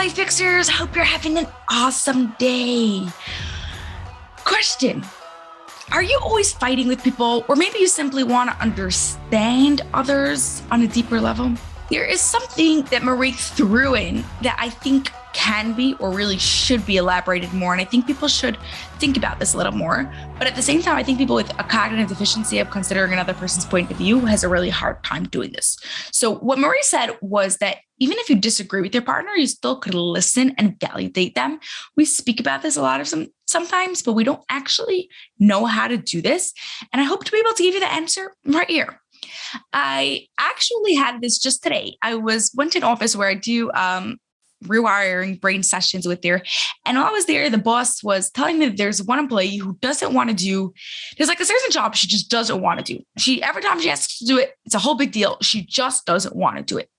Life Fixers. Hope you're having an awesome day. Question. Are you always fighting with people, or maybe you simply want to understand others on a deeper level? There is something that Marie threw in that I think can be or really should be elaborated more. And I think people should think about this a little more. But at the same time, I think people with a cognitive deficiency of considering another person's point of view has a really hard time doing this. So what Marie said was that even if you disagree with your partner, you still could listen and validate them. We speak about this a lot of sometimes, but we don't actually know how to do this. And I hope to be able to give you the answer right here. I actually had this just today. I went to an office where I do rewiring brain sessions with there. And while I was there, the boss was telling me that there's one employee who doesn't want to do, there's like a certain job she just doesn't want to do. Every time she asks to do it, it's a whole big deal. She just doesn't want to do it.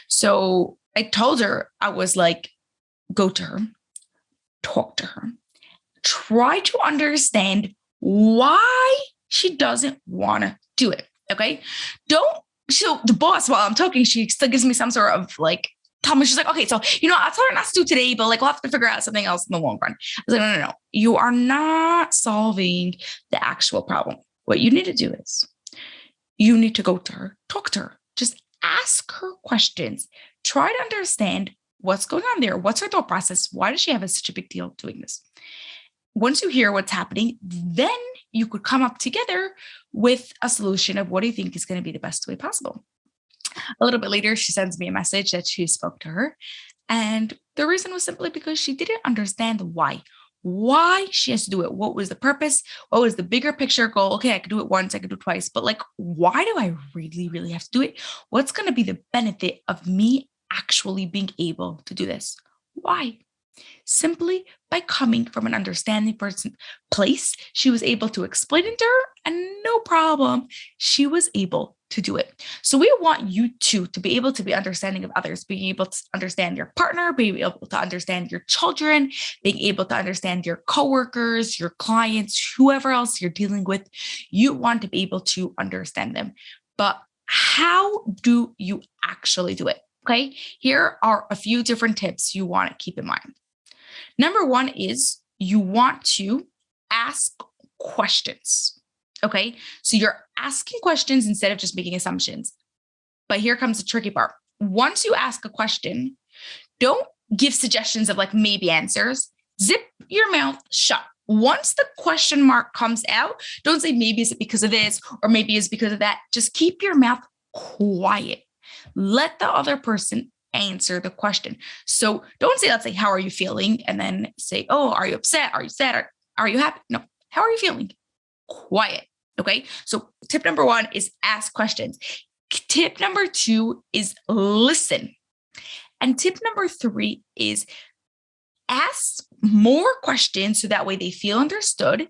So I told her, I was like, go to her, talk to her, try to understand why she doesn't want to do it. Okay. So the boss, while I'm talking, she still gives me some sort of like, tell me, she's like, okay, so, I'll tell her not to do today, but like, we'll have to figure out something else in the long run. I was like, no. You are not solving the actual problem. What you need to do is you need to go to her, talk to her, just ask her questions, try to understand what's going on there. What's her thought process? Why does she have such a big deal doing this? Once you hear what's happening, then you could come up together with a solution of what do you think is going to be the best way possible. A little bit later, she sends me a message that she spoke to her. And the reason was simply because she didn't understand why she has to do it. What was the purpose? What was the bigger picture goal? Okay, I could do it once, I could do it twice, but like, why do I really, really have to do it? What's going to be the benefit of me actually being able to do this? Why? Simply by coming from an understanding place, she was able to explain it to her, and no problem, she was able to do it. So we want you to be able to be understanding of others, being able to understand your partner, being able to understand your children, being able to understand your coworkers, your clients, whoever else you're dealing with. You want to be able to understand them. But how do you actually do it? Okay, here are a few different tips you want to keep in mind. Number one is you want to ask questions. Okay, so you're asking questions instead of just making assumptions. But here comes the tricky part. Once you ask a question, don't give suggestions of like maybe answers. Zip your mouth shut. Once the question mark comes out, don't say maybe is it because of this or maybe it's because of that. Just keep your mouth quiet. Let the other person answer the question. So don't say, let's say, how are you feeling? And then say, oh, are you upset? Are you sad? Are you happy? No. How are you feeling? Quiet. Okay. So tip number one is ask questions. Tip number two is listen. And tip number three is ask more questions so that way they feel understood,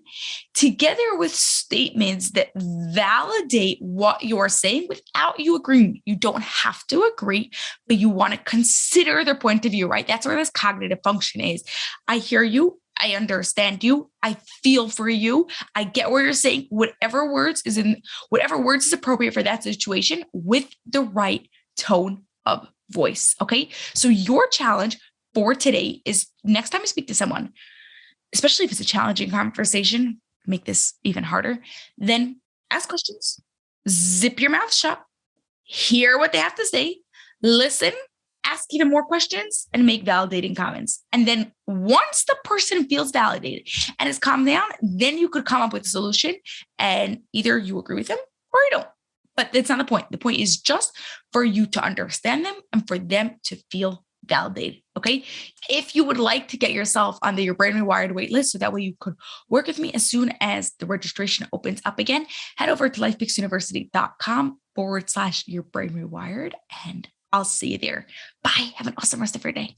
together with statements that validate what you're saying without you agreeing. You don't have to agree, but you want to consider their point of view, right? That's where this cognitive function is. I hear you. I understand you. I feel for you. I get what you're saying. Whatever words is appropriate for that situation with the right tone of voice. Okay. So your challenge for today is next time you speak to someone, especially if it's a challenging conversation, make this even harder, then ask questions, zip your mouth shut, hear what they have to say, listen, ask even more questions, and make validating comments. And then once the person feels validated and is calmed down, then you could come up with a solution and either you agree with them or you don't. But that's not the point. The point is just for you to understand them and for them to feel validated. Okay. If you would like to get yourself on your Brain Rewired waitlist, so that way you could work with me as soon as the registration opens up again, head over to lifefixuniversity.com/your Brain Rewired, and I'll see you there. Bye. Have an awesome rest of your day.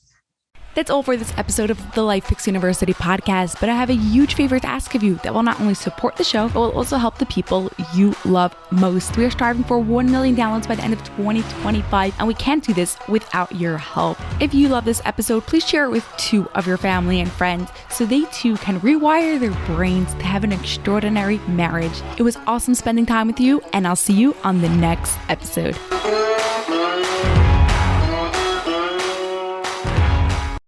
That's all for this episode of the Life Fix University podcast, but I have a huge favor to ask of you that will not only support the show, but will also help the people you love most. We are striving for 1 million downloads by the end of 2025, and we can't do this without your help. If you love this episode, please share it with 2 of your family and friends so they too can rewire their brains to have an extraordinary marriage. It was awesome spending time with you, and I'll see you on the next episode.